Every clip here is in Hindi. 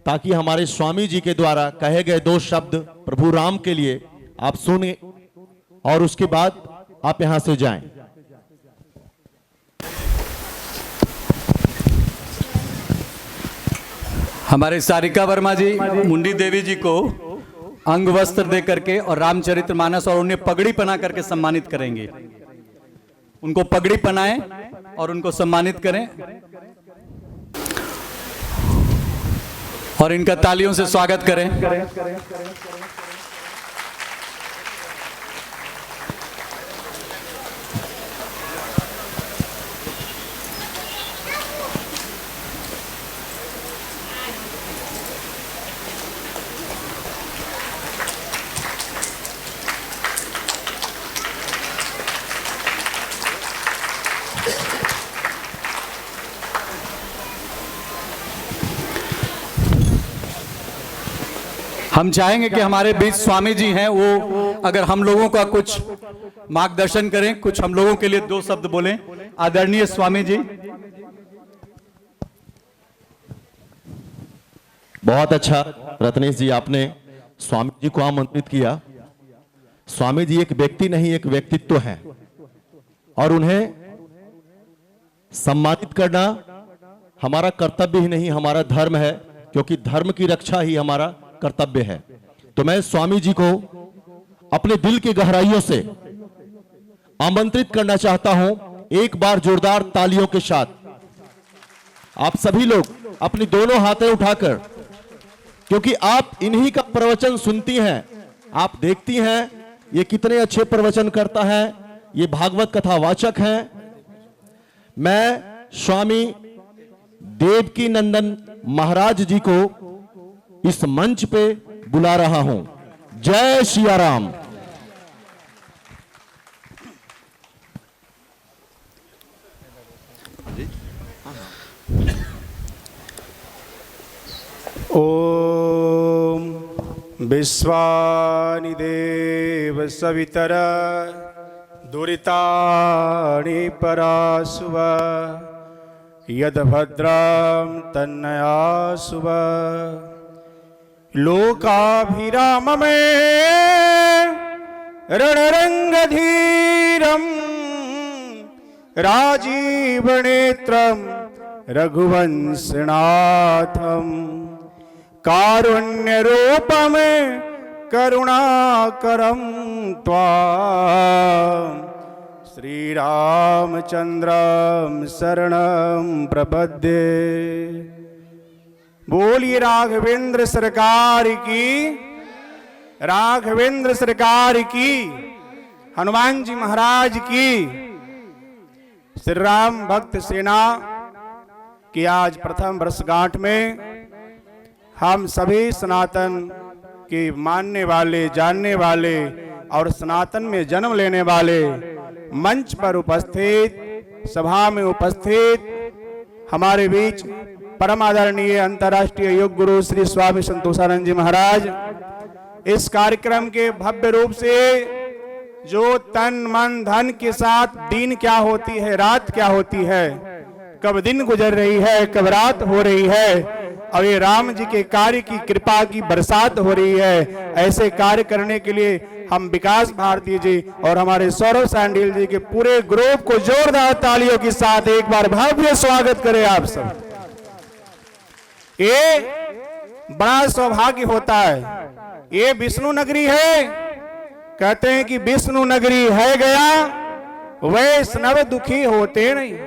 ताकि हमारे स्वामी जी के द्वारा कहे गए 2 शब्द प्रभु राम के लिए आप सुने और उसके बाद आप यहां से जाएं। हमारे सारिका वर्मा जी मुंडी देवी जी को अंग वस्त्र दे करके और रामचरितमानस और उन्हें पगड़ी पहना करके सम्मानित करेंगे। उनको पगड़ी पहनाएं और उनको सम्मानित करें और इनका तालियों से स्वागत करें। हम चाहेंगे कि हमारे बीच स्वामी जी हैं, वो अगर हम लोगों का कुछ मार्गदर्शन करें, कुछ हम लोगों के लिए 2 शब्द बोलें। आदरणीय स्वामी जी। बहुत अच्छा रत्नेश जी, आपने स्वामी जी को आमंत्रित किया। स्वामी जी एक व्यक्ति नहीं, एक व्यक्तित्व है और उन्हें सम्मानित करना हमारा कर्तव्य ही नहीं, हमारा धर्म है, क्योंकि धर्म की रक्षा ही हमारा कर्तव्य है। तो मैं स्वामी जी को अपने दिल की गहराइयों से आमंत्रित करना चाहता हूं, एक बार जोरदार तालियों के साथ। आप सभी लोग अपनी दोनों हाथें उठाकर, क्योंकि आप इन्हीं का प्रवचन सुनती हैं, आप देखती हैं ये कितने अच्छे प्रवचन करता है, ये भागवत कथा वाचक हैं। मैं स्वामी देवकी नंदन महाराज जी को इस मंच पे बुला रहा हूं। जय सिया राम। ओम विश्वानि देव सवितर दुरितानि परासुव यद्भद्रं तन्नयासुव लोकाभिराम में रणरंगधीरम राजीवनेत्रम रघुवंशनाथम कारुण्यरूपम करुणाकरम त्वां श्रीरामचंद्रम शरणं प्रपद्ये। बोलिए राघवेंद्र सरकार की, राघवेंद्र सरकार की, हनुमान जी महाराज की। श्री राम भक्त सेना की आज प्रथम वर्षगांठ में हम सभी सनातन के मानने वाले, जानने वाले और सनातन में जन्म लेने वाले मंच पर उपस्थित, सभा में उपस्थित हमारे बीच परम आदरणीय अंतर्राष्ट्रीय योग गुरु श्री स्वामी संतोषानंद जी महाराज इस कार्यक्रम के भव्य रूप से जो तन मन धन के साथ दिन क्या होती है, रात क्या होती है, कब दिन गुजर रही है, कब रात हो रही है, और ये राम जी के कार्य की कृपा की बरसात हो रही है। ऐसे कार्य करने के लिए हम विकास भारती जी और हमारे सौरभ सांडिल जी के पूरे ग्रुप को जोरदार तालियों के साथ एक बार भव्य स्वागत करें आप सब। ये बड़ा सौभाग्य होता है। ये विष्णु नगरी है, कहते हैं कि विष्णु नगरी है गया, वैष्णव दुखी होते नहीं।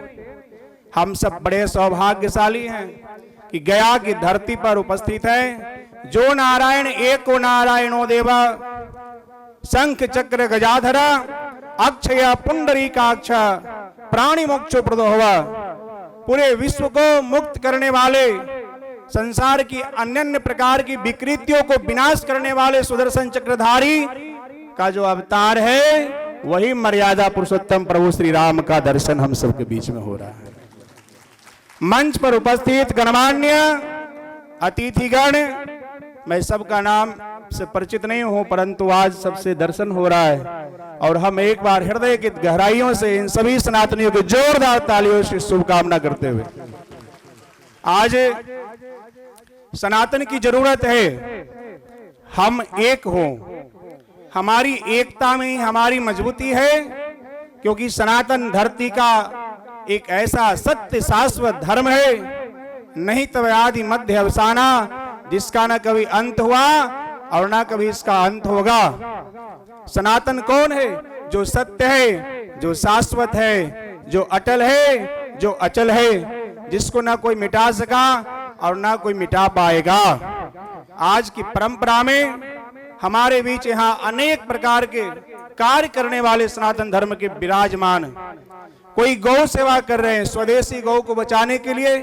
हम सब बड़े सौभाग्यशाली हैं कि गया की धरती पर उपस्थित है। जो नारायण एको नारायणो देवा शंख चक्र गजाधरा अक्षय पुंडरीकाक्ष प्राणी मोक्षो प्रदो हुआ। पूरे विश्व को मुक्त करने वाले, संसार की अन्य प्रकार की विकृतियों को विनाश करने वाले सुदर्शन चक्रधारी का जो अवतार है, वही मर्यादा पुरुषोत्तम प्रभु श्री राम का दर्शन हम सबके बीच में हो रहा है। मंच पर उपस्थित गणमान्य अतिथिगण, मैं सबका नाम से परिचित नहीं हूं, परंतु आज सबसे दर्शन हो रहा है और हम एक बार हृदय की गहराइयों से इन सभी सनातनियों की जोरदार तालियों से शुभकामना करते हुए आज सनातन की जरूरत है हम एक हों। हमारी एकता में ही हमारी मजबूती है, क्योंकि सनातन धरती का एक ऐसा सत्य शाश्वत धर्म है, नहीं तब आदि मध्य अवसाना, जिसका न कभी अंत हुआ और ना कभी इसका अंत होगा। सनातन कौन है? जो सत्य है, जो शाश्वत है, जो अटल है, जो अचल है, जिसको ना कोई मिटा सका और ना कोई मिटा पाएगा। आज की परंपरा में हमारे बीच यहाँ अनेक प्रकार के कार्य करने वाले सनातन धर्म के विराजमान। कोई गौ सेवा कर रहे हैं स्वदेशी गौ को बचाने के लिए,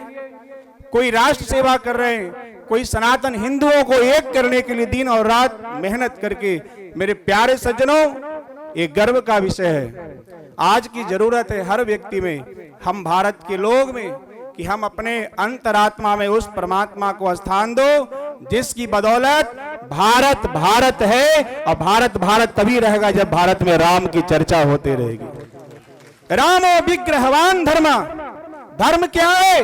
कोई राष्ट्र सेवा कर रहे हैं, कोई सनातन हिंदुओं को एक करने के लिए दिन और रात मेहनत करके। मेरे प्यारे सज्जनों, ये गर्व का विषय है। आज की जरूरत है हर व्यक्ति में, हम भारत के लोग में, कि हम अपने अंतरात्मा में उस परमात्मा को स्थान दो, जिसकी बदौलत भारत भारत है। और भारत भारत तभी रहेगा जब भारत में राम की चर्चा होती रहेगी। रामो विग्रहवान धर्म। धर्म क्या है?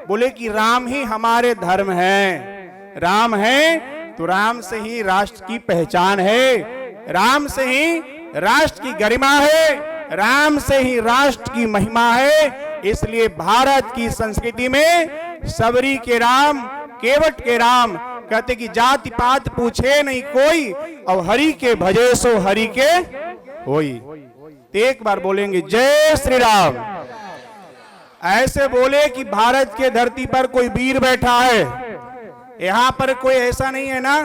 बोले कि राम ही हमारे धर्म है। राम है तो राम से ही राष्ट्र की पहचान है, राम से ही राष्ट्र की गरिमा है, राम से ही राष्ट्र की महिमा है। इसलिए भारत की संस्कृति में सबरी के राम, केवट के राम, कहते कि जाति पात पूछे नहीं कोई, और हरि के भजे सो हरि के होई। तो एक बार बोलेंगे जय श्री राम। ऐसे बोले कि भारत के धरती पर कोई वीर बैठा है। यहाँ पर कोई ऐसा नहीं है ना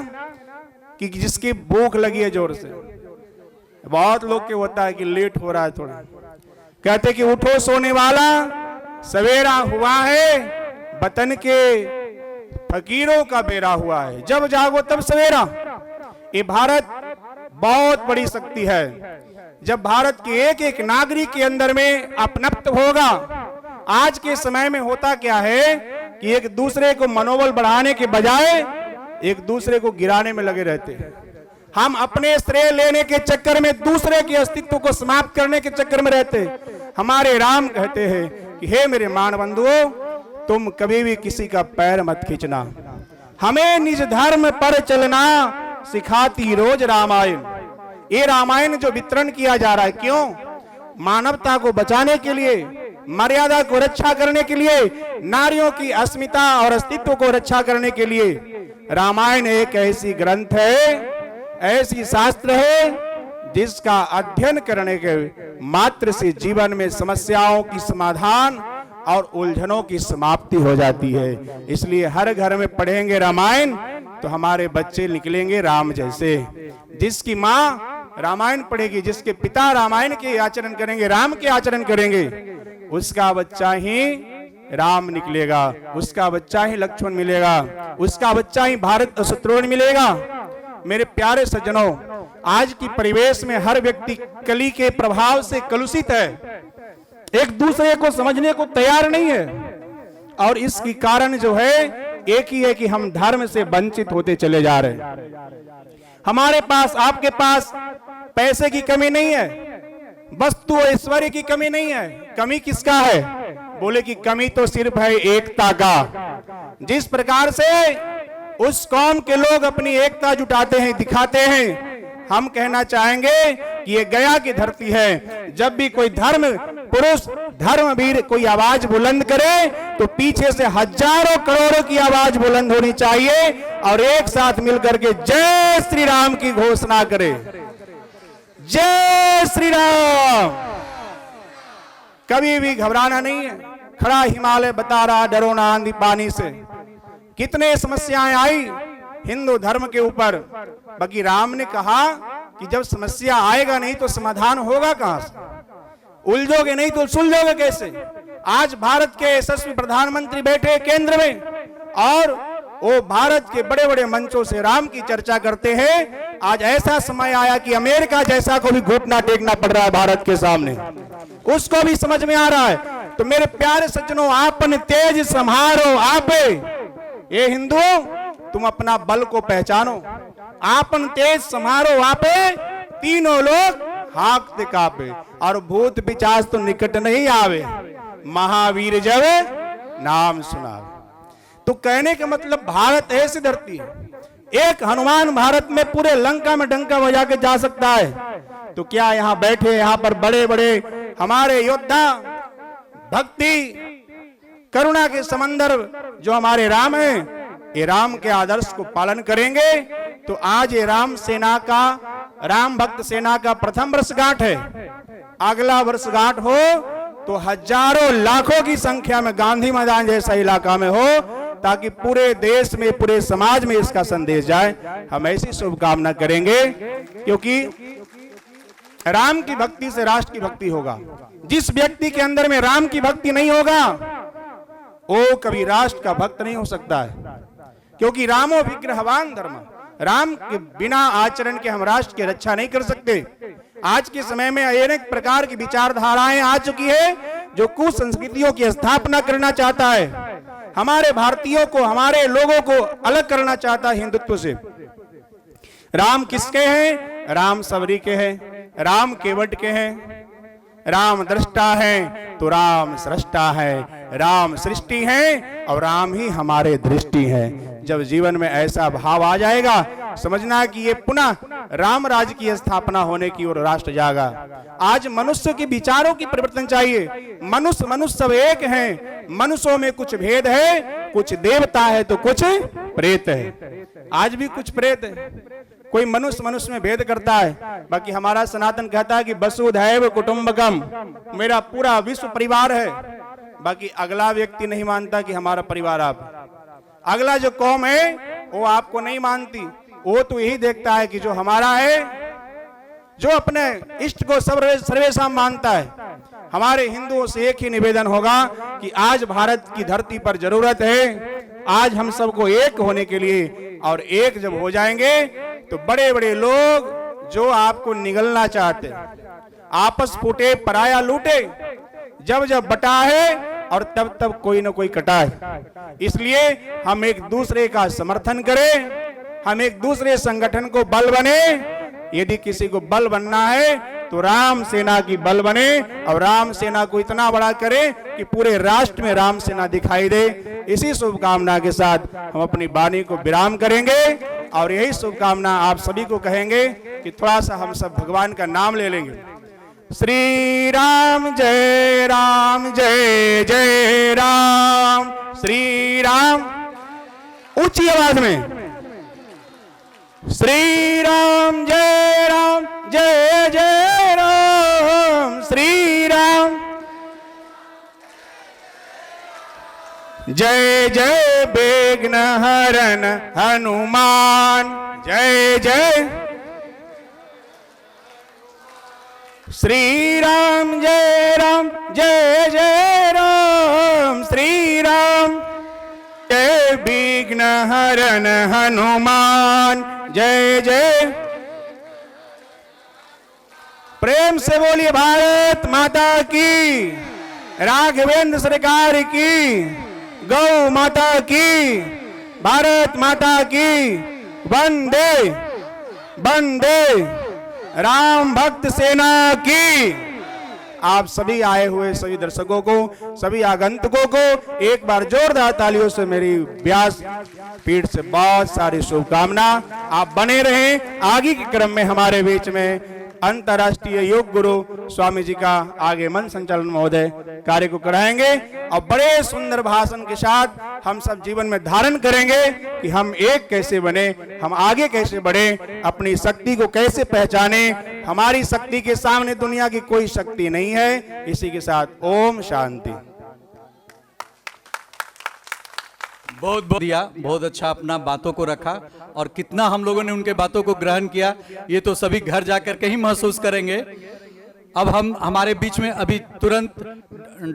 कि जिसकी भूख लगी है जोर से। बहुत लोग के होता है कि लेट हो रहा है थोड़ा, कहते कि उठो सोने वाला, सवेरा हुआ है, वतन के फकीरों का बेरा हुआ है, जब जागो तब सवेरा। ये भारत बहुत बड़ी शक्ति है। जब भारत के एक एक नागरिक के अंदर में अपनत्व होगा। आज के समय में होता क्या है कि एक दूसरे को मनोबल बढ़ाने के बजाय एक दूसरे को गिराने में लगे रहते हैं। हम अपने श्रेय लेने के चक्कर में दूसरे के अस्तित्व को समाप्त करने के चक्कर में रहते। हमारे राम कहते हैं कि हे मेरे मान बंधुओं, तुम कभी भी किसी का पैर मत खींचना, हमें निज धर्म पर चलना सिखाती रोज रामायण। ये रामायण जो वितरण किया जा रहा है, क्यों? मानवता को बचाने के लिए, मर्यादा को रक्षा करने के लिए, नारियों की अस्मिता और अस्तित्व को रक्षा करने के लिए। रामायण एक ऐसी ग्रंथ है, ऐसी शास्त्र है, जिसका अध्ययन करने के मात्र से जीवन में समस्याओं की समाधान और उलझनों की समाप्ति हो जाती है। इसलिए हर घर में पढ़ेंगे रामायण तो हमारे बच्चे निकलेंगे राम जैसे। जिसकी माँ रामायण पढ़ेगी, जिसके पिता रामायण के आचरण करेंगे, राम के आचरण करेंगे, उसका बच्चा ही राम निकलेगा, उसका बच्चा ही लक्ष्मण मिलेगा, उसका बच्चा ही भारत शत्रुघ्न मिलेगा। मेरे प्यारे सज्जनों, आज की परिवेश में हर व्यक्ति कली के प्रभाव से कलुषित है, एक दूसरे को समझने को तैयार नहीं है। और इसकी कारण जो है एक ही है कि हम धर्म से वंचित होते चले जा रहे हैं। हमारे पास, आपके पास पैसे की कमी नहीं है, वस्तु और ऐश्वर्य की कमी नहीं है। कमी किसका है? बोले कि कमी तो सिर्फ है एकता का। जिस प्रकार से उस कौम के लोग अपनी एकता जुटाते हैं, दिखाते हैं, हम कहना चाहेंगे कि ये गया की धरती है। जब भी कोई धर्म पुरुष, धर्मवीर कोई आवाज बुलंद करे तो पीछे से हजारों करोड़ों की आवाज बुलंद होनी चाहिए और एक साथ मिलकर के जय श्री राम की घोषणा करे। जय श्री राम। कभी भी घबराना नहीं है। खड़ा हिमालय बता रहा, डरो ना आंधी पानी से। कितने समस्याएं आई हिंदू धर्म के ऊपर, बाकी राम ने कहा कि जब समस्या आएगा नहीं तो समाधान होगा कहां से? उलझोगे नहीं तो सुलझोगे कैसे? आज भारत के यशस्वी प्रधानमंत्री बैठे केंद्र में और वो भारत के बड़े बड़े मंचों से राम की चर्चा करते हैं। आज ऐसा समय आया कि अमेरिका जैसा को भी घुटना टेकना पड़ रहा है भारत के सामने, उसको भी समझ में आ रहा है। तो मेरे प्यारे सज्जनों, आपन तेज संहारो आपे। ये हिंदुओं, तुम अपना बल को पहचानो। आपन तेज संहारो आपे, तीनों लोग हाकते कापे, और भूत पिचाच तो निकट नहीं आवे, महावीर जब नाम सुनावे। तो कहने का मतलब भारत ऐसी धरती है, एक हनुमान भारत में पूरे लंका में डंका बजा के जा सकता है। तो क्या यहाँ बैठे यहाँ पर बड़े बड़े हमारे योद्धा, भक्ति करुणा के समंदर जो हमारे राम हैं, ये राम के आदर्श को पालन करेंगे तो आज ये राम सेना का, राम भक्त सेना का प्रथम वर्षगांठ है। अगला वर्षगांठ हो तो हजारों लाखों की संख्या में गांधी मैदान जैसा इलाका में हो, ताकि पूरे देश में, पूरे समाज में इसका संदेश जाए। हम ऐसी शुभकामना करेंगे, क्योंकि राम की भक्ति से राष्ट्र की भक्ति होगा। जिस व्यक्ति के अंदर में राम की भक्ति नहीं होगा वो कभी राष्ट्र का भक्त नहीं हो सकता है, क्योंकि रामो विग्रहवान धर्म, राम के बिना आचरण के हम राष्ट्र की रक्षा नहीं कर सकते। आज के समय में अनेक प्रकार की विचारधाराएं आ चुकी है जो कुसंस्कृतियों की स्थापना करना चाहता है, हमारे भारतीयों को, हमारे लोगों को अलग करना चाहता है हिंदुत्व से। राम किसके हैं? राम सबरी के हैं, राम केवट के हैं। राम दृष्टा है तो राम सृष्टा है, राम सृष्टि है और राम ही हमारे दृष्टि है। जब जीवन में ऐसा भाव आ जाएगा, समझना कि ये पुनः राम राज्य की स्थापना होने की ओर राष्ट्र जाएगा। आज मनुष्य के विचारों की परिवर्तन चाहिए। मनुष्य सब एक हैं, मनुष्यों में कुछ भेद है, कुछ देवता है तो कुछ प्रेत है। आज भी कुछ प्रेत है, कोई मनुष्य में भेद करता है। बाकी हमारा सनातन कहता है कि वसुधैव कुटुंबकम, मेरा पूरा विश्व परिवार है। बाकी अगला व्यक्ति नहीं मानता कि हमारा परिवार आप, अगला जो कौम है वो आपको नहीं मानती। वो तो यही देखता है कि जो हमारा है, जो अपने इष्ट को सर्वेशम मानता है। हमारे हिंदुओं से एक ही निवेदन होगा कि आज भारत की धरती पर जरूरत है, आज हम सबको एक होने के लिए। और एक जब हो जाएंगे तो बड़े बड़े लोग जो आपको निगलना चाहते, आपस फूटे पराया लूटे, जब जब बटा है और तब तब कोई ना कोई कटा है। इसलिए हम एक दूसरे का समर्थन करें, हम एक दूसरे संगठन को बल बने। यदि किसी को बल बनना है तो राम सेना की बल बने और राम सेना को इतना बड़ा करे कि पूरे राष्ट्र में राम सेना दिखाई दे। इसी शुभकामना के साथ हम अपनी वाणी को विराम करेंगे और यही शुभकामना आप सभी को कहेंगे कि थोड़ा सा हम सब भगवान का नाम ले लेंगे। श्री राम जय जय राम, श्री राम, ऊंची आवाज में, श्री राम जय राम, श्री राम जय जय विघ्न हरन हनुमान, जय जय श्री राम जय राम, श्री राम जय विघ्न हरन हनुमान, जय जय। प्रेम से बोलिए भारत माता की, राघवेंद्र सरकार की, गौ माता की, भारत माता की, वंदे वंदे राम भक्त सेना की। आप सभी आए हुए सभी दर्शकों को, सभी आगंतुकों को एक बार जोरदार तालियों से मेरी व्यास पीठ से बहुत सारी शुभकामना। आप बने रहें। आगे के क्रम में हमारे बीच में अंतर्राष्ट्रीय योग गुरु स्वामी जी का आगमन संचालन महोदय कार्य को कराएंगे और बड़े सुंदर भाषण के साथ हम सब जीवन में धारण करेंगे कि हम एक कैसे बने, हम आगे कैसे बढ़े, अपनी शक्ति को कैसे पहचाने। हमारी शक्ति के सामने दुनिया की कोई शक्ति नहीं है। इसी के साथ ओम शांति। बहुत बहुत दिया, बहुत अच्छा अपना बातों को रखा और कितना हम लोगों ने उनके बातों को ग्रहण किया ये तो सभी घर जाकर के ही महसूस करेंगे। अब हमारे बीच में अभी तुरंत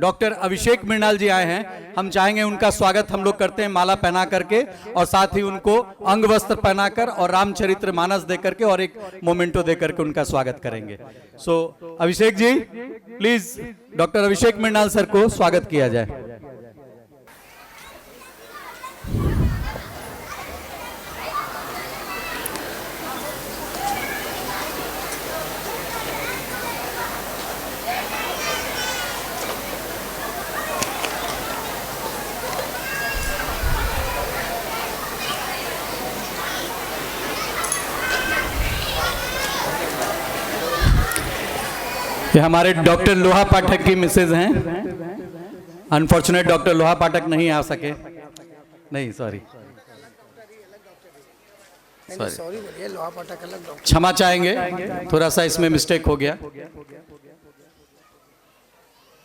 डॉक्टर अभिषेक मृणाल जी आए हैं। हम चाहेंगे उनका स्वागत हम लोग करते हैं माला पहना करके और साथ ही उनको अंग वस्त्र पहनाकर और रामचरितमानस दे करके और एक मोमेंटो दे करके उनका स्वागत करेंगे। So Abhishek ji please doctor Abhishek Mrinal sir को स्वागत किया जाए। ये हमारे डॉक्टर लोहा पाठक की मिसेज हैं। अनफॉर्चुनेट डॉक्टर लोहा पाठक नहीं आ सके। नहीं, सॉरी, बोलिए, लोहा पाठक अलग डॉक्टर। क्षमा चाहेंगे, थोड़ा सा इसमें मिस्टेक हो गया।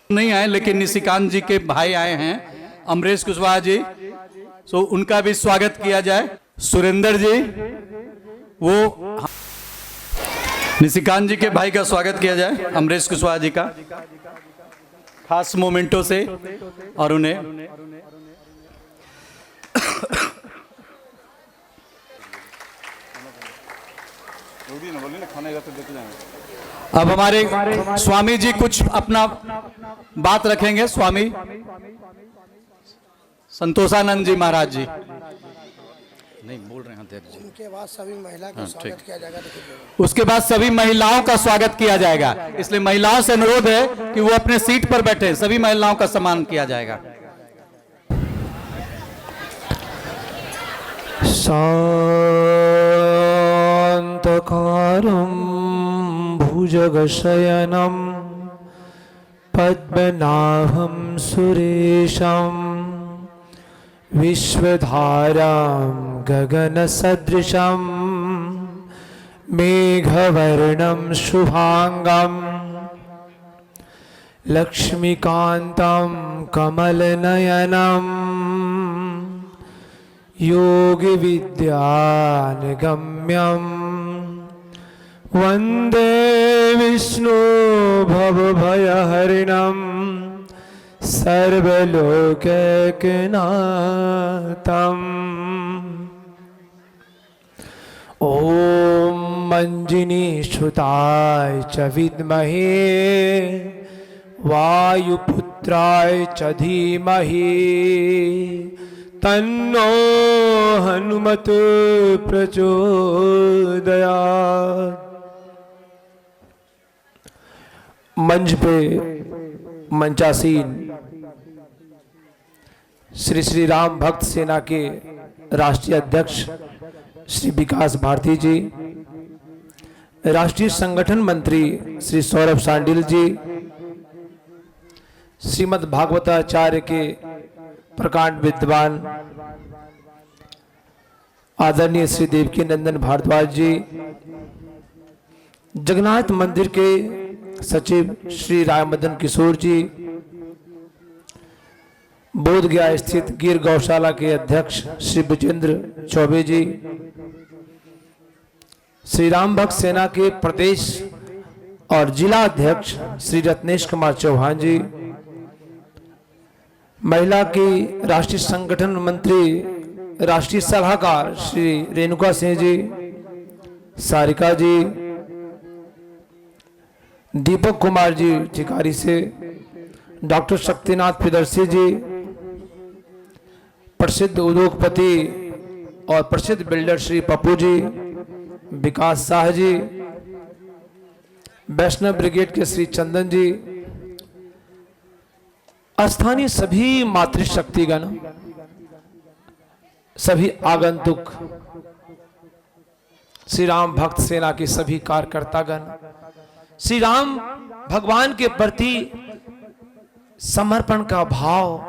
नहीं आए, लेकिन निशिकांत जी के भाई आए हैं, अमरेश कुशवाहा जी, सो उनका भी स्वागत किया जाए। सुरेंद्र जी, वो निशिकांत जी के भाई का स्वागत किया जाए, अमरेश कुशवाहा जी का खास मोमेंटों से, और उन्हें अब हमारे स्वामी जी कुछ अपना बात रखेंगे। स्वामी संतोषानंद जी महाराज जी नहीं बोल रहे हैं अध्यक्ष जी। उनके बाद सभी महिला का स्वागत किया जाएगा। उसके बाद सभी महिलाओं का स्वागत किया जाएगा, इसलिए महिलाओं से अनुरोध है कि वो अपने सीट पर बैठे। सभी महिलाओं का सम्मान किया जाएगा। शान्तकारं भुजगशयनं पद्मनाभं सुरेशं विश्वधारां गगनसदृशं मेघवर्णं शुभांगं लक्ष्मीकान्तं कमलनयनम् योगविद्यानिगम्यं वन्दे विष्णु भवभयहरिणं सर्वलोकैकनाथम्। ॐ मञ्जिनीसुताय च विद्महे वायुपुत्राय च धीमहि तन्नो हनुमत प्रचोदयात्। मंच पे मंचासीन श्री श्री राम भक्त सेना के राष्ट्रीय अध्यक्ष श्री विकास भारती जी, राष्ट्रीय संगठन मंत्री श्री सौरभ सांडिल जी, श्रीमद् भागवताचार्य के प्रकांड विद्वान आदरणीय श्री देवकी नंदन भारद्वाज जी, जगन्नाथ मंदिर के सचिव श्री राममदन किशोर जी, बोध गया स्थित गिर गौशाला के अध्यक्ष श्री विजेंद्र चौबे जी, श्री राम भक्त सेना के प्रदेश और जिला अध्यक्ष श्री रत्नेश कुमार चौहान जी, महिला की राष्ट्रीय संगठन मंत्री राष्ट्रीय सलाहकार श्री रेणुका सिंह जी, सारिका जी, दीपक कुमार जी चिकारी से, डॉक्टर शक्तिनाथ प्रियदर्शी जी, प्रसिद्ध उद्योगपति और प्रसिद्ध बिल्डर श्री पप्पू जी, विकास शाह जी, वैष्णव ब्रिगेड के श्री चंदन जी, स्थानीय सभी मातृशक्तिगण, सभी आगंतुक, श्री राम भक्त सेना के सभी कार्यकर्तागण, श्री राम भगवान के प्रति समर्पण का भाव,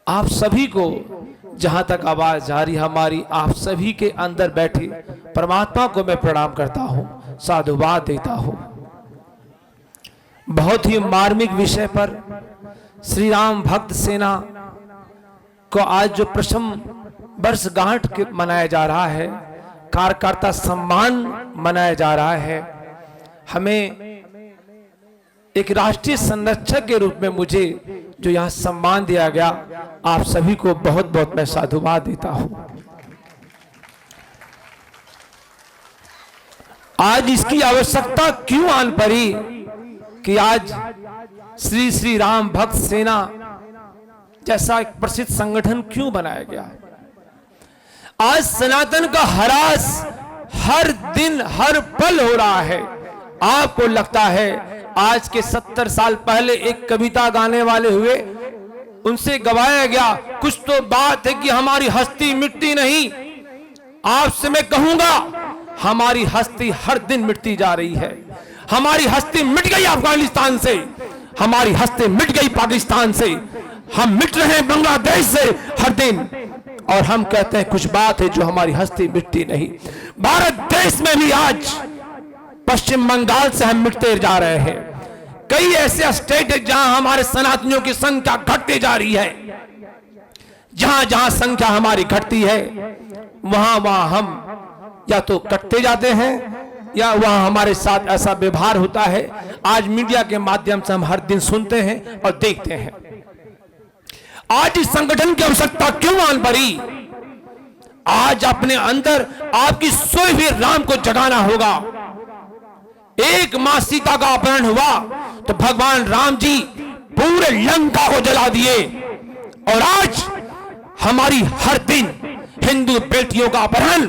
आप सभी को जहां तक आवाज जारी हमारी, आप सभी के अंदर बैठे परमात्मा को मैं प्रणाम करता हूं, साधुवाद देता हूं। बहुत ही मार्मिक विषय पर श्री राम भक्त सेना को आज जो प्रथम वर्षगांठ मनाया जा रहा है, कार्यकर्ता सम्मान मनाया जा रहा है, हमें एक राष्ट्रीय संरक्षक के रूप में मुझे जो यहां सम्मान दिया गया, आप सभी को बहुत बहुत मैं साधुवाद देता हूं। आज इसकी आवश्यकता क्यों आन पड़ी कि आज श्री श्री राम भक्त सेना जैसा एक प्रसिद्ध संगठन क्यों बनाया गया। आज सनातन का ह्रास हर दिन हर पल हो रहा है। आपको लगता है आज के 70 साल पहले एक कविता गाने वाले हुए, उनसे गवाया गया कुछ तो बात है कि हमारी हस्ती मिटती नहीं। आपसे मैं कहूंगा हमारी हस्ती हर दिन मिटती जा रही है, हमारी हस्ती मिट गई अफगानिस्तान से, हमारी हस्ती मिट गई पाकिस्तान से, हम मिट रहे हैं बांग्लादेश से हर दिन, और हम कहते हैं कुछ बात है जो हमारी हस्ती मिटती नहीं। भारत देश में भी आज पश्चिम बंगाल से हम मिटते जा रहे हैं। कई ऐसे स्टेट है जहां हमारे सनातनियों की संख्या घटती जा रही है। जहां जहां संख्या हमारी घटती है वहां वहां हम या तो कटते जाते हैं या वहां हमारे साथ ऐसा व्यवहार होता है। आज मीडिया के माध्यम से हम हर दिन सुनते हैं और देखते हैं। आज इस संगठन की आवश्यकता क्यों आन पड़ी? आज अपने अंदर आपकी सोए हुए राम को जगाना होगा। एक मां सीता का अपहरण हुआ तो भगवान राम जी पूरे लंका को जला दिए, और आज हमारी हर दिन हिंदू बेटियों का अपहरण,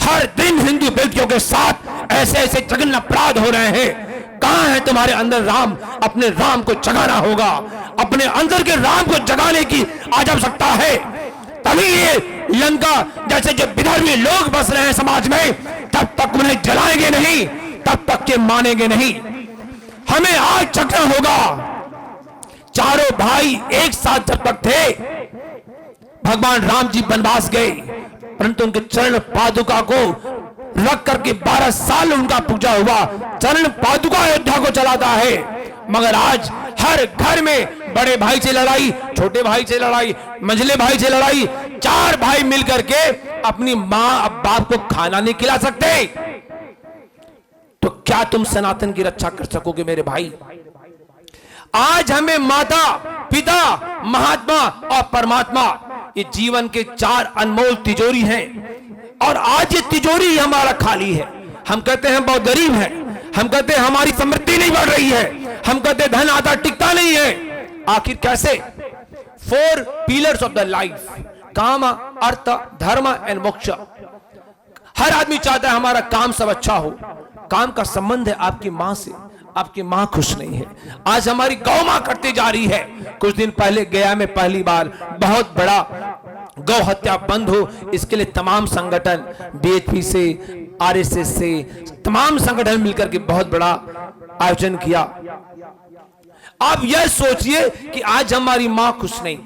हर दिन हिंदू बेटियों के साथ ऐसे ऐसे जघन्य अपराध हो रहे हैं। कहां है तुम्हारे अंदर राम? अपने राम को जगाना होगा। अपने अंदर के राम को जगाने की आज आवश्यकता है, तभी ये लंका जैसे जो विधर्मी लोग बस रहे हैं समाज में, तब तक उन्हें जलाएंगे नहीं, तब तक के मानेंगे नहीं। हमें आज जगना होगा। चारों भाई एक साथ जब तक थे, भगवान राम जी वनवास गए, परंतु उनके चरण पादुका को रख करके 12 साल उनका पूजा हुआ। चरण पादुका अयोध्या को चलाता है, मगर आज हर घर में बड़े भाई से लड़ाई, छोटे भाई से लड़ाई, मंझले भाई से लड़ाई। 4 भाई मिलकर के अपनी मां अब बाप को खाना नहीं खिला सकते, तो क्या तुम सनातन की रक्षा कर सकोगे मेरे भाई? आज हमें माता, पिता, महात्मा और परमात्मा, ये जीवन के 4 अनमोल तिजोरी हैं, और आज ये तिजोरी हमारा खाली है। हम कहते हैं बहुत गरीब है, हम कहते हैं हमारी समृद्धि नहीं बढ़ रही है, हम कहते हैं धन आता टिकता नहीं है। आखिर कैसे? 4 पिलर्स ऑफ द लाइफ, काम, अर्थ, धर्म एंड मोक्ष। हर आदमी चाहता है हमारा काम सब अच्छा हो। काम का संबंध है आपकी मां से, आपकी मां खुश नहीं है। आज हमारी गौ मां करती जा रही है। कुछ दिन पहले गया में पहली बार बहुत बड़ा गौ हत्या बंद हो, इसके लिए तमाम संगठन, बीएचपी से, आरएसएस से, तमाम संगठन मिलकर के बहुत बड़ा आयोजन किया। आप यह सोचिए कि आज हमारी मां खुश नहीं,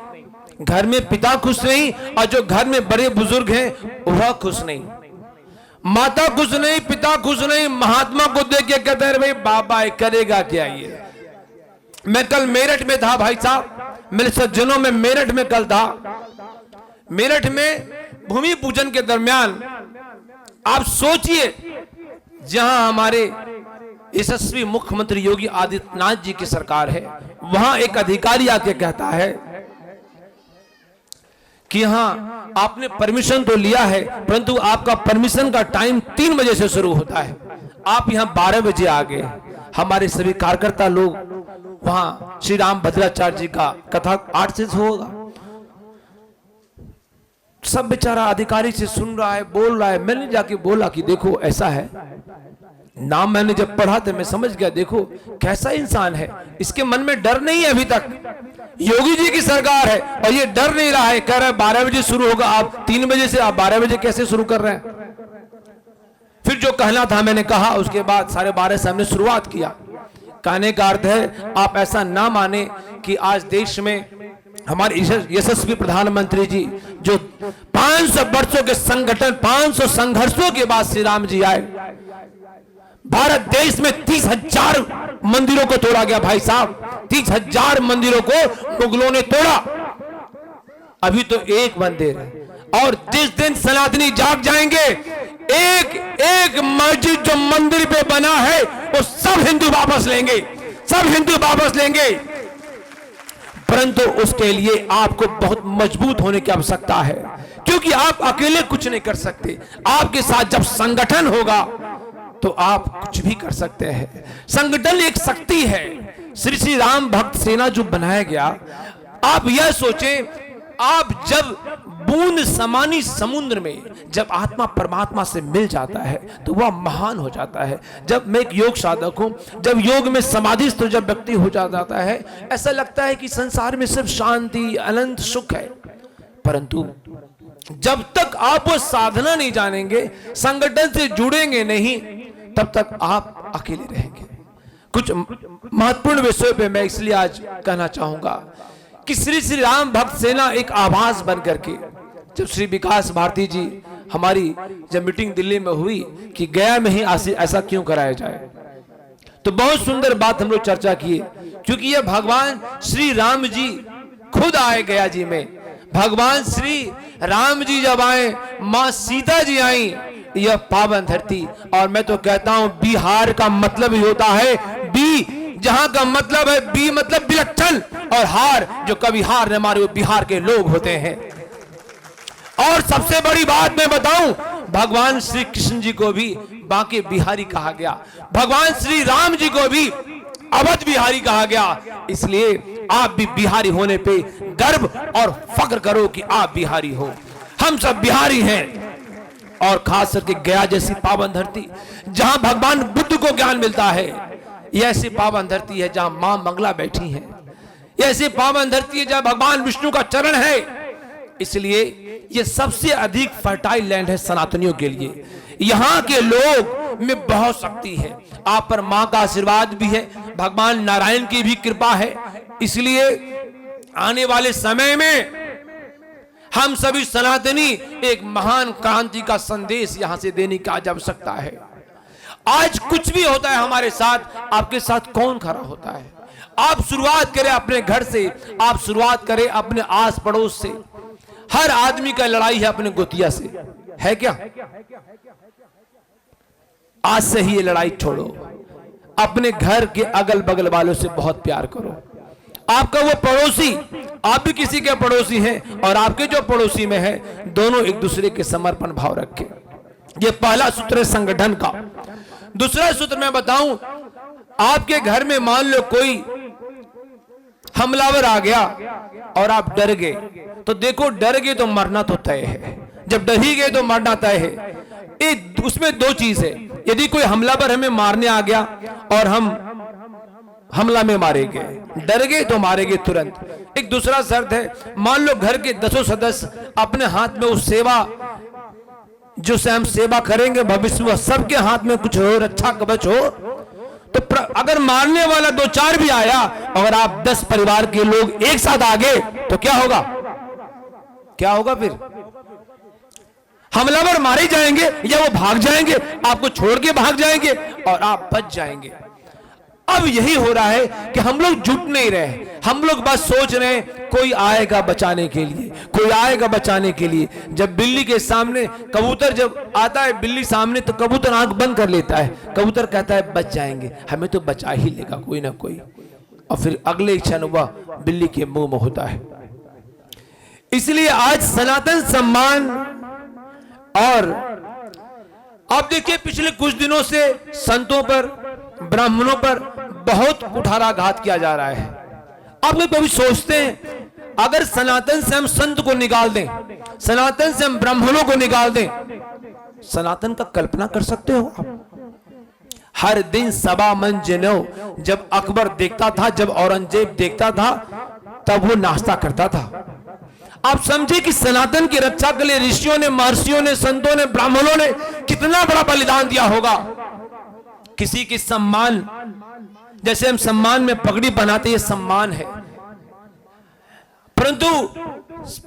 घर में पिता खुश नहीं, और जो घर में बड़े बुजुर्ग हैं वह खुश नहीं। माता खुश नहीं, पिता खुश नहीं, महात्मा को देख के कहते हैं भाई बाबा करेगा क्या ये। मैं कल मेरठ में था भाई साहब, मेरे सज्जनों में मेरठ में कल था। मेरठ में भूमि पूजन के दरमियान आप सोचिए, जहां हमारे यशस्वी मुख्यमंत्री योगी आदित्यनाथ जी की सरकार है, वहां एक अधिकारी आके कहता है कि हाँ आपने परमिशन तो लिया है, परंतु आपका परमिशन का टाइम 3 बजे से शुरू होता है, आप यहां 12 बजे आ गए। हमारे सभी कार्यकर्ता लोग वहां श्री राम भद्राचार्य जी का कथा 8 से होगा। सब बेचारा अधिकारी से सुन रहा है, बोल रहा है। मैंने जाके बोला कि देखो ऐसा है, नाम मैंने जब पढ़ा तो मैं समझ गया, देखो कैसा इंसान है, इसके मन में डर नहीं है अभी तक। योगी जी की सरकार है और ये डर नहीं रहा है, कह रहा है 12 बजे शुरू होगा, आप 3 बजे से आप 12 बजे कैसे शुरू कर रहे हैं। फिर जो कहना था मैंने कहा, उसके बाद 12:30 से हमने शुरुआत किया। कहने का अर्थ है आप ऐसा ना माने कि आज देश में हमारे यशस्वी प्रधानमंत्री जी जो 500 वर्षों के संगठन, 500 संघर्षों के बाद श्री राम जी आए। भारत देश में 30,000 मंदिरों को तोड़ा गया भाई साहब, 30,000 मंदिरों को मुगलों ने तोड़ा। अभी तो एक मंदिर है, और जिस दिन सनातनी जाग जाएंगे, एक एक मस्जिद जो मंदिर पे बना है वो सब हिंदू वापस लेंगे, सब हिंदू वापस लेंगे। परंतु उसके लिए आपको बहुत मजबूत होने की आवश्यकता है, क्योंकि आप अकेले कुछ नहीं कर सकते। आपके साथ जब संगठन होगा तो आप कुछ भी कर सकते हैं। संगठन एक शक्ति है। श्री श्री राम भक्त सेना जो बनाया गया, आप यह सोचें, आप जब बूंद समानी समुद्र में जब आत्मा परमात्मा से मिल जाता है तो वह महान हो जाता है। जब मैं एक योग साधक हूं, जब योग में समाधिस्थ जब व्यक्ति हो जाता है, ऐसा लगता है कि संसार में सिर्फ शांति, अनंत सुख है। परंतु जब तक आप वो साधना नहीं जानेंगे, संगठन से जुड़ेंगे नहीं, तब तक आप अकेले रहेंगे। कुछ महत्वपूर्ण विषयों पे मैं इसलिए आज कहना चाहूंगा कि श्री श्री राम भक्त सेना एक आवाज बन करके, जब श्री विकास भारती जी हमारी जब मीटिंग दिल्ली में हुई कि गया में ही ऐसा क्यों कराया जाए, तो बहुत सुंदर बात हम लोग चर्चा किए, क्योंकि ये भगवान श्री राम जी खुद आए गया जी में। भगवान श्री राम जी जब आए, मां सीता जी आई, यह पावन धरती, और मैं तो कहता हूं बिहार का मतलब ही होता है बी, जहां का मतलब है बी मतलब विलक्षण, और हार जो कभी हार न मारे वो बिहार के लोग होते हैं। और सबसे बड़ी बात मैं बताऊं, भगवान श्री कृष्ण जी को भी बांके बिहारी कहा गया, भगवान श्री राम जी को भी अवध बिहारी कहा गया। इसलिए आप भी बिहारी होने पे गर्व और फक्र करो कि आप बिहारी हो। हम सब बिहारी हैं। और खास करके गया जैसी पावन धरती जहां भगवान बुद्ध को ज्ञान मिलता है, यह ऐसी पावन धरती है जहां मां मंगला बैठी है, यह ऐसी पावन धरती है जहां भगवान विष्णु का चरण है। इसलिए यह सबसे अधिक फर्टाइल लैंड है सनातनियों के लिए। यहां के लोग में बहुत शक्ति है, आप पर मां का आशीर्वाद भी है, भगवान नारायण की भी कृपा है। इसलिए आने वाले समय में हम सभी सनातनी एक महान क्रांति का संदेश यहां से देने की आज आवश्यकता है। आज कुछ भी होता है हमारे साथ, आपके साथ कौन खड़ा होता है? आप शुरुआत करें अपने घर से, आप शुरुआत करें अपने आस पड़ोस से। हर आदमी का लड़ाई है अपने गोतिया से, है क्या? आज से ही ये लड़ाई छोड़ो, अपने घर के अगल बगल वालों से बहुत प्यार करो। आपका वो पड़ोसी, आप भी किसी के पड़ोसी हैं, और आपके जो पड़ोसी में है, दोनों एक दूसरे के समर्पण भाव रखें। ये पहला सूत्र है संगठन का। दूसरा सूत्र मैं बताऊं, आपके घर में मान लो कोई हमलावर आ गया और आप डर गए, तो देखो डर गए तो मरना तो तय है, जब डर ही गए तो मरना तय है। उसमें दो चीज है, यदि कोई हमलावर हमें मारने आ गया और हम हमला में मारे गए, डर गए तो मारे गए तुरंत। एक दूसरा शर्त है, मान लो घर के 10 सदस्य अपने हाथ में उस सेवा जो से हम सेवा करेंगे भविष्य में, सबके हाथ में कुछ हो, रक्षा कवच हो, तो अगर मारने वाला 2-4 भी आया और आप 10 परिवार के लोग एक साथ आ गए तो क्या होगा? क्या होगा? फिर हमलावर मारे जाएंगे या वो भाग जाएंगे, आपको छोड़ के भाग जाएंगे और आप बच जाएंगे। अब यही हो रहा है कि हम लोग जुट नहीं रहे, हम लोग बस सोच रहे हैं कोई आएगा बचाने के लिए, कोई आएगा बचाने के लिए। जब बिल्ली के सामने कबूतर जब आता है बिल्ली सामने, तो कबूतर आंख बंद कर लेता है, कबूतर कहता है बच जाएंगे, हमें तो बचा ही लेगा कोई ना कोई, और फिर अगले क्षण वह बिल्ली के मुंह में होता है। इसलिए आज सनातन सम्मान, और अब देखिए पिछले कुछ दिनों से संतों पर, ब्राह्मणों पर बहुत कुठाराघात किया जा रहा है। आप लोग कभी सोचते हैं अगर सनातन से हम संत को निकाल दें, सनातन से हम ब्राह्मणों को निकाल दें, सनातन का कल्पना कर सकते हो आप? हर दिन सवा मन जनो, जब अकबर देखता था, जब औरंगजेब देखता था, तब वो नाश्ता करता था। आप समझे कि सनातन की रक्षा के लिए ऋषियों ने, महर्षियों ने, संतों ने, ब्राह्मणों ने कितना बड़ा बलिदान दिया होगा। किसी की सम्मान, जैसे हम सम्मान में पगड़ी बनाते, ये सम्मान है, परंतु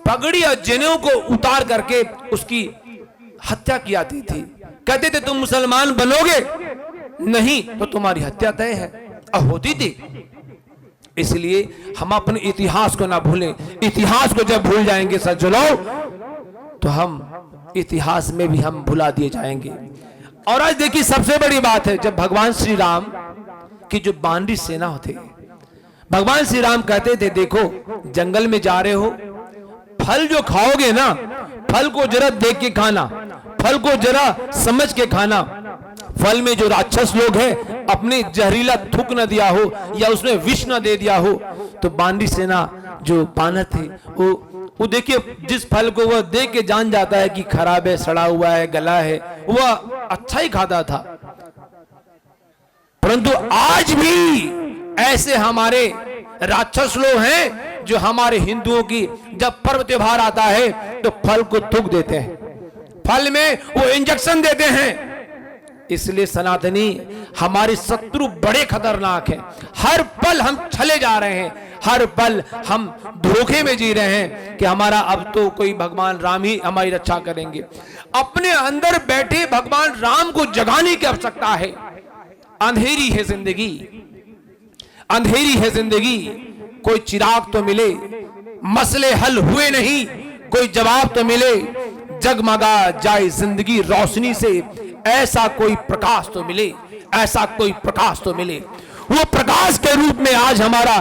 पगड़ी और जनेऊ को उतार करके उसकी हत्या की जाती थी। कहते थे तुम मुसलमान बनोगे, नहीं तो तुम्हारी हत्या तय है, और होती थी। इसलिए हम अपने इतिहास को ना भूलें। इतिहास को जब भूल जाएंगे सज्जनों, तो हम इतिहास में भी हम भुला दिए जाएंगे। और आज देखिए सबसे बड़ी बात है, जब भगवान श्री राम की जो बानरी सेना होते, भगवान श्री राम कहते थे देखो जंगल में जा रहे हो, फल जो खाओगे ना, फल को जरा देख के खाना, फल को जरा समझ के खाना। फल में जो राक्षस लोग हैं अपने जहरीला थूक न दिया हो या उसमें विष न दे दिया हो, तो बानरी सेना जो बानर थे वो देखिए जिस फल को वह देख के जान जाता है कि खराब है, सड़ा हुआ है, गला है, वह अच्छा ही खाता था। परंतु आज भी ऐसे हमारे राक्षस लोग हैं जो हमारे हिंदुओं की जब पर्व त्योहार आता है तो फल को थूक देते हैं, फल में वो इंजेक्शन देते हैं, इसलिए सनातनी, हमारे शत्रु बड़े खतरनाक हैं। हर पल हम छले जा रहे हैं, हर पल हम धोखे में जी रहे हैं कि हमारा अब तो कोई भगवान राम ही हमारी रक्षा करेंगे। अपने अंदर बैठे भगवान राम को जगाने की आवश्यकता है। अंधेरी है जिंदगी, अंधेरी है जिंदगी, कोई चिराग तो मिले, मसले हल हुए नहीं, कोई जवाब तो मिले, जगमगा जाए जिंदगी रोशनी से, ऐसा कोई प्रकाश तो मिले, ऐसा कोई प्रकाश तो मिले। वो प्रकाश के रूप में आज हमारा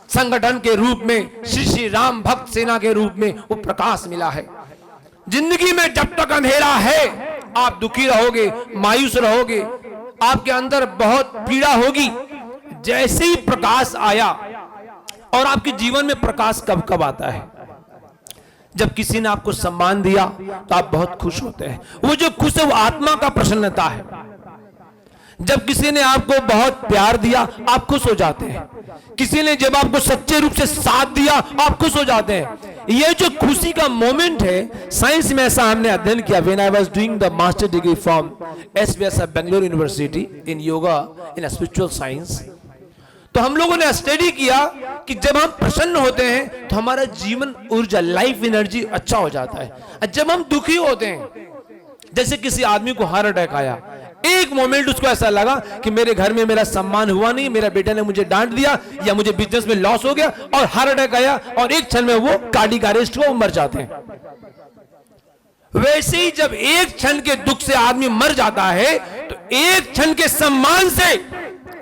संगठन के रूप में, श्री श्री राम भक्त सेना के रूप में वो प्रकाश मिला है। जिंदगी में जब तक अंधेरा है आप दुखी रहोगे, मायूस रहोगे, आपके अंदर बहुत पीड़ा होगी। जैसे ही प्रकाश आया, और आपके जीवन में प्रकाश कब कब आता है? जब किसी ने आपको सम्मान दिया तो आप बहुत खुश होते हैं। वो जो खुश है वो आत्मा का प्रसन्नता है। जब किसी ने आपको बहुत प्यार दिया आप खुश हो जाते हैं। किसी ने जब आपको सच्चे रूप से साथ दिया आप खुश हो जाते हैं। ये जो खुशी का मोमेंट है, साइंस में ऐसा हमने अध्ययन किया। When I was doing the master degree from SVS Bangalore university in yoga in spiritual science, तो हम लोगों ने स्टडी किया कि जब हम प्रसन्न होते हैं तो हमारा जीवन ऊर्जा, लाइफ एनर्जी अच्छा हो जाता है। जब हम दुखी होते हैं, जैसे किसी आदमी को हार्ट अटैक आया, एक मोमेंट उसको ऐसा लगा कि मेरे घर में मेरा सम्मान हुआ नहीं, मेरा बेटा ने मुझे डांट दिया, या मुझे बिजनेस में लॉस हो गया, और हार्ट अटैक आया, और एक क्षण में वो कार्डियक अरेस्ट हुआ, वो मर जाते हैं। वैसे ही जब एक क्षण के दुख से आदमी मर जाता है तो एक क्षण के सम्मान से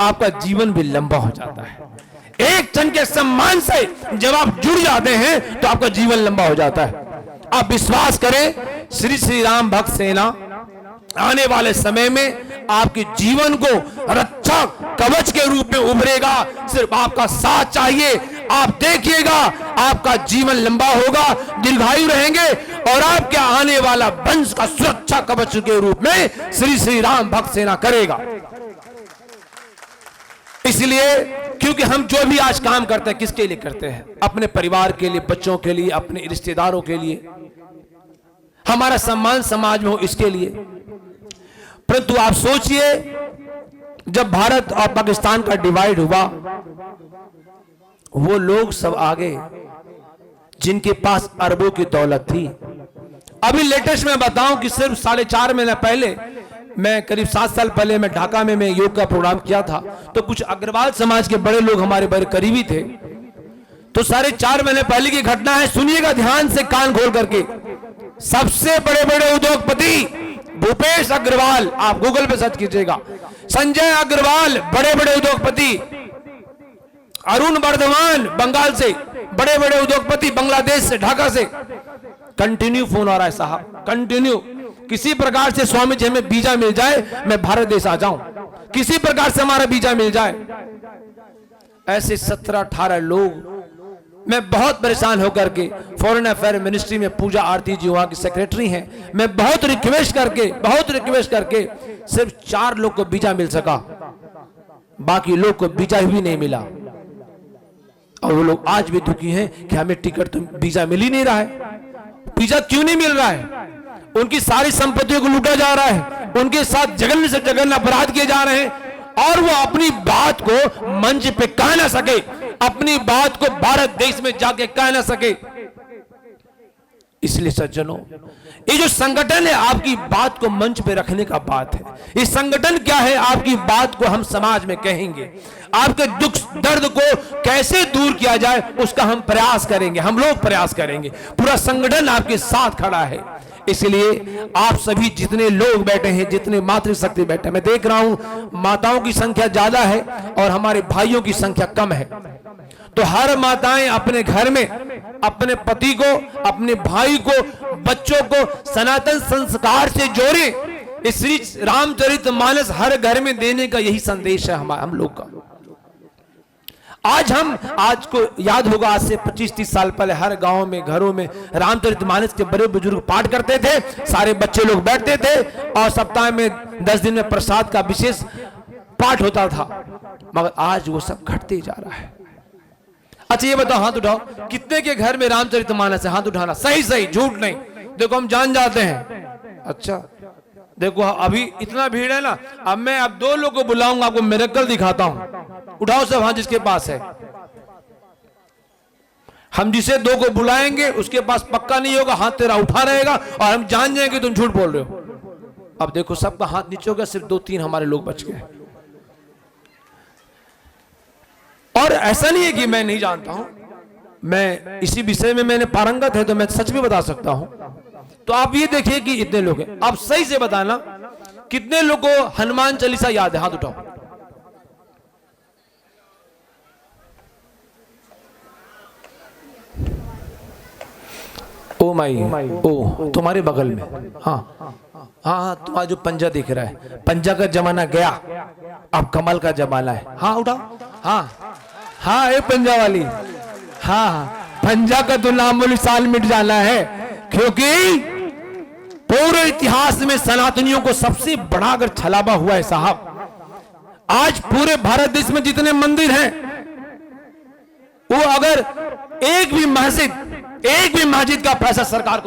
आपका जीवन भी लंबा हो जाता है। एक क्षण के सम्मान से जब आप जुड़ जाते हैं तो आपका जीवन लंबा हो जाता है। आप विश्वास करें, श्री श्री राम भक्त सेना आने वाले समय में आपके जीवन को रक्षा कवच के रूप में उभरेगा। सिर्फ आपका साथ चाहिए। आप देखिएगा आपका जीवन लंबा होगा, दीर्घायु रहेंगे, और आपके आने वाला वंश का सुरक्षा कवच के रूप में श्री श्री राम भक्त सेना करेगा। इसलिए क्योंकि हम जो भी आज काम करते हैं किसके लिए करते हैं? अपने परिवार के लिए, बच्चों के लिए, अपने रिश्तेदारों के लिए, हमारा सम्मान समाज में हो इसके लिए। परंतु आप सोचिए, जब भारत और पाकिस्तान का डिवाइड हुआ, वो लोग सब आगे जिनके पास अरबों की दौलत थी। अभी लेटेस्ट में बताऊं कि सिर्फ 4.5 महीने पहले, मैं करीब 7 साल पहले मैं ढाका में मैं योग का प्रोग्राम किया था, तो कुछ अग्रवाल समाज के बड़े लोग हमारे बड़े करीबी थे। तो 4.5 महीने पहले की घटना है, सुनिएगा ध्यान से, कान खोल करके। सबसे बड़े बड़े उद्योगपति भूपेश अग्रवाल, आप गूगल पे सर्च कीजिएगा, संजय अग्रवाल, बड़े बड़े उद्योगपति, अरुण वर्धमान बंगाल से, बड़े बड़े उद्योगपति बांग्लादेश से, ढाका से, कंटिन्यू फोन आ रहा है साहब, कंटिन्यू। किसी प्रकार से स्वामी जी हमें वीजा मिल जाए, मैं भारत देश आ जाऊं, किसी प्रकार से हमारा वीजा मिल जाए। ऐसे 17-18 लोग, मैं बहुत परेशान होकर के फॉरेन अफेयर मिनिस्ट्री में पूजा आरती जी वहां की सेक्रेटरी हैं, मैं बहुत रिक्वेस्ट करके सिर्फ 4 लोग को वीजा मिल सका, बाकी लोग को वीजा भी नहीं मिला। और वो लोग आज भी दुखी हैं कि हमें टिकट तो वीजा मिल ही नहीं रहा है। वीजा क्यों नहीं मिल रहा है? उनकी सारी संपत्तियों को लूटा जा रहा है, उनके साथ जघन्य से जघन्य अपराध किए जा रहे हैं, और वो अपनी बात को मंच पे कह ना सके, अपनी बात को भारत देश में जाके कह ना सके। इसलिए सज्जनों, ये जो संगठन है आपकी बात को मंच पे रखने का बात है। ये संगठन क्या है? आपकी बात को हम समाज में कहेंगे, आपके दुख दर्द को कैसे दूर किया जाए उसका हम प्रयास करेंगे, हम लोग प्रयास करेंगे। पूरा संगठन आपके साथ खड़ा है। इसलिए आप सभी जितने लोग बैठे हैं, जितने मातृशक्ति बैठे हैं, मैं देख रहा हूं माताओं की संख्या ज्यादा है और हमारे भाइयों की संख्या कम है। तो हर माताएं अपने घर में अपने पति को, अपने भाई को, बच्चों को सनातन संस्कार से जोड़ें। इस श्री रामचरितमानस हर घर में देने का यही संदेश है हम लोग का। आज को याद होगा, आज से 25-30 साल पहले हर गांव में, घरों में रामचरितमानस के बड़े बुजुर्ग पाठ करते थे, सारे बच्चे लोग बैठते थे और सप्ताह में 10 दिन में प्रसाद का विशेष पाठ होता था। मगर आज वो सब घटते जा रहा है। अच्छा ये बताओ, हाथ उठाओ, कितने के घर में रामचरितमानस है? हाथ उठाना, सही सही, झूठ नहीं। देखो हम जान जाते हैं। अच्छा देखो अभी इतना भीड़ है ना, अब मैं अब 2 लोग को बुलाऊंगा, आपको मिरेकल दिखाता हूं। उठाओ सब हाथ जिसके पास है। हम जिसे 2 को बुलाएंगे उसके पास पक्का नहीं होगा, हाथ तेरा उठा रहेगा और हम जान जाएंगे तुम झूठ बोल रहे हो। अब देखो सबका हाथ नीचे हो गया, सिर्फ 2-3 हमारे लोग बच गए। और ऐसा नहीं है कि मैं नहीं जानता हूं, मैं इसी विषय में मैंने पारंगत है तो मैं सच भी बता सकता हूं। तो आप ये देखिए कि इतने लोग हैं। आप सही से बताना कितने लोगों को हनुमान चालीसा याद है, हाथ उठाओ। ओ माई ओ, तुम्हारे बगल में, हाँ हाँ हाँ, तुम्हारा जो पंजा दिख रहा है, पंजा का जमाना गया, अब कमल का जमाना है। हाँ उठाओ, हाँ हाँ, एक पंजा वाली, हाँ हाँ, पंजा का तो नामो साल मिट जाना है, क्योंकि पूरे इतिहास में सनातनियों को सबसे बड़ा अगर छलावा हुआ है साहब। आज पूरे भारत देश में जितने मंदिर हैं, वो अगर एक भी मस्जिद का पैसा सरकार को